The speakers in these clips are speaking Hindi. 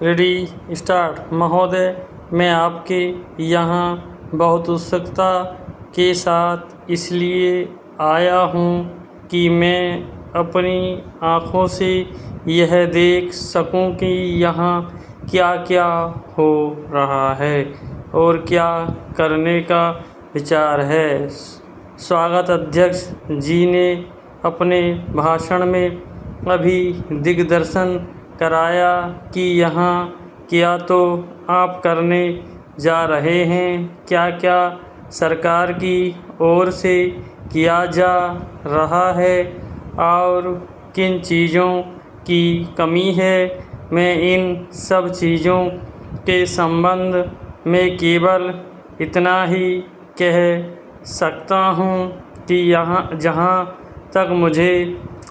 Ready start. महोदय, मैं आपके यहाँ बहुत उत्सुकता के साथ इसलिए आया हूँ कि मैं अपनी आँखों से यह देख सकूँ कि यहाँ क्या क्या हो रहा है और क्या करने का विचार है। स्वागत अध्यक्ष जी ने अपने भाषण में अभी दिग्दर्शन कराया कि यहाँ क्या तो आप करने जा रहे हैं, क्या क्या सरकार की ओर से किया जा रहा है और किन चीज़ों की कमी है। मैं इन सब चीज़ों के संबंध में केवल इतना ही कह सकता हूँ कि यहाँ जहाँ तक मुझे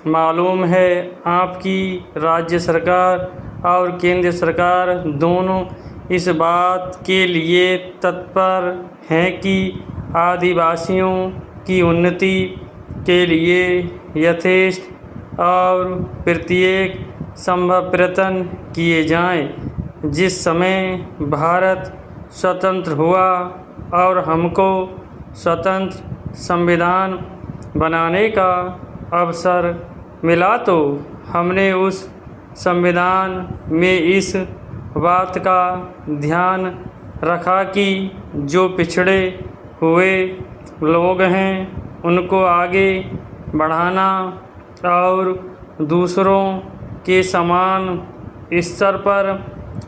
मालूम है, आपकी राज्य सरकार और केंद्र सरकार दोनों इस बात के लिए तत्पर हैं कि आदिवासियों की उन्नति के लिए यथेष्ट और प्रत्येक संभव प्रयत्न किए जाएं। जिस समय भारत स्वतंत्र हुआ और हमको स्वतंत्र संविधान बनाने का अवसर मिला, तो हमने उस संविधान में इस बात का ध्यान रखा कि जो पिछड़े हुए लोग हैं उनको आगे बढ़ाना और दूसरों के समान स्तर पर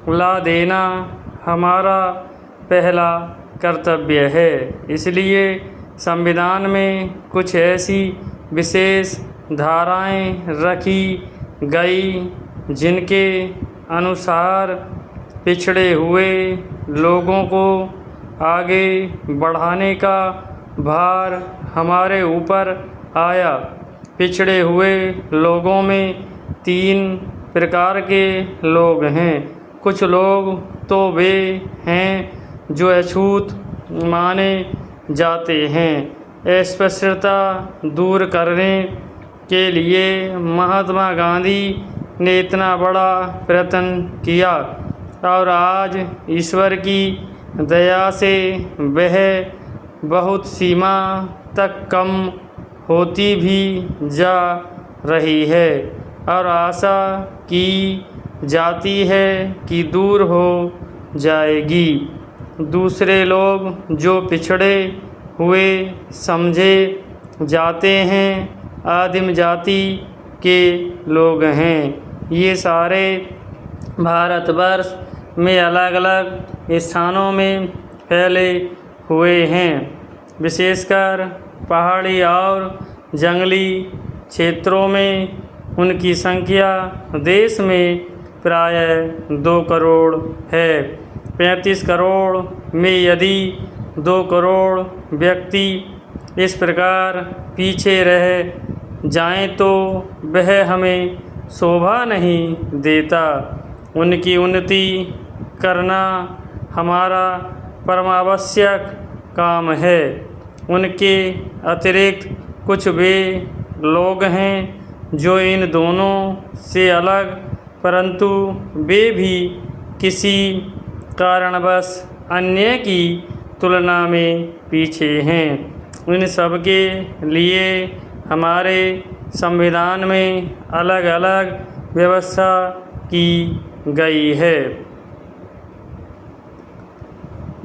ला देना हमारा पहला कर्तव्य है। इसलिए संविधान में कुछ ऐसी विशेष धाराएं रखी गई जिनके अनुसार पिछड़े हुए लोगों को आगे बढ़ाने का भार हमारे ऊपर आया। पिछड़े हुए लोगों में 3 प्रकार के लोग हैं। कुछ लोग तो वे हैं जो अछूत माने जाते हैं। अस्पृश्यता दूर करने के लिए महात्मा गांधी ने इतना बड़ा प्रयत्न किया और आज ईश्वर की दया से वह बहुत सीमा तक कम होती भी जा रही है और आशा की जाती है कि दूर हो जाएगी। दूसरे लोग जो पिछड़े हुए समझे जाते हैं आदिम जाति के लोग हैं। ये सारे भारतवर्ष में अलग अलग स्थानों में फैले हुए हैं। विशेषकर पहाड़ी और जंगली क्षेत्रों में उनकी संख्या देश में प्रायः 2 करोड़ है। 35 करोड़ में यदि 2 करोड़ व्यक्ति इस प्रकार पीछे रह जाएं तो वह हमें शोभा नहीं देता। उनकी उन्नति करना हमारा परमावश्यक काम है। उनके अतिरिक्त कुछ वे लोग हैं जो इन दोनों से अलग, परंतु वे भी किसी कारणवश अन्य की तुलना में पीछे हैं। इन सब के लिए हमारे संविधान में अलग अलग व्यवस्था की गई है।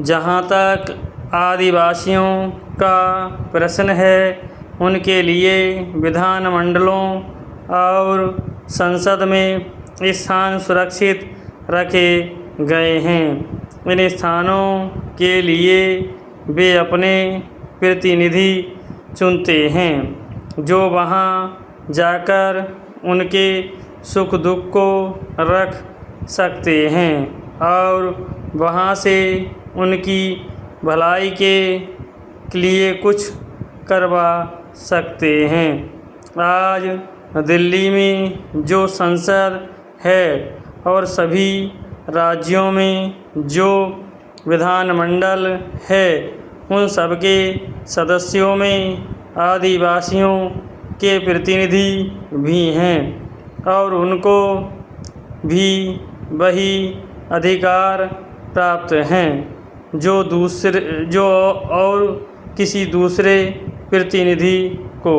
जहाँ तक आदिवासियों का प्रश्न है, उनके लिए विधानमंडलों और संसद में स्थान सुरक्षित रखे गए हैं। इन स्थानों के लिए वे अपने प्रतिनिधि चुनते हैं जो वहाँ जाकर उनके सुख दुख को रख सकते हैं और वहाँ से उनकी भलाई के लिए कुछ करवा सकते हैं। आज दिल्ली में जो संसद है और सभी राज्यों में जो विधानमंडल है, उन सबके सदस्यों में आदिवासियों के प्रतिनिधि भी हैं और उनको भी वही अधिकार प्राप्त हैं जो और किसी दूसरे प्रतिनिधि को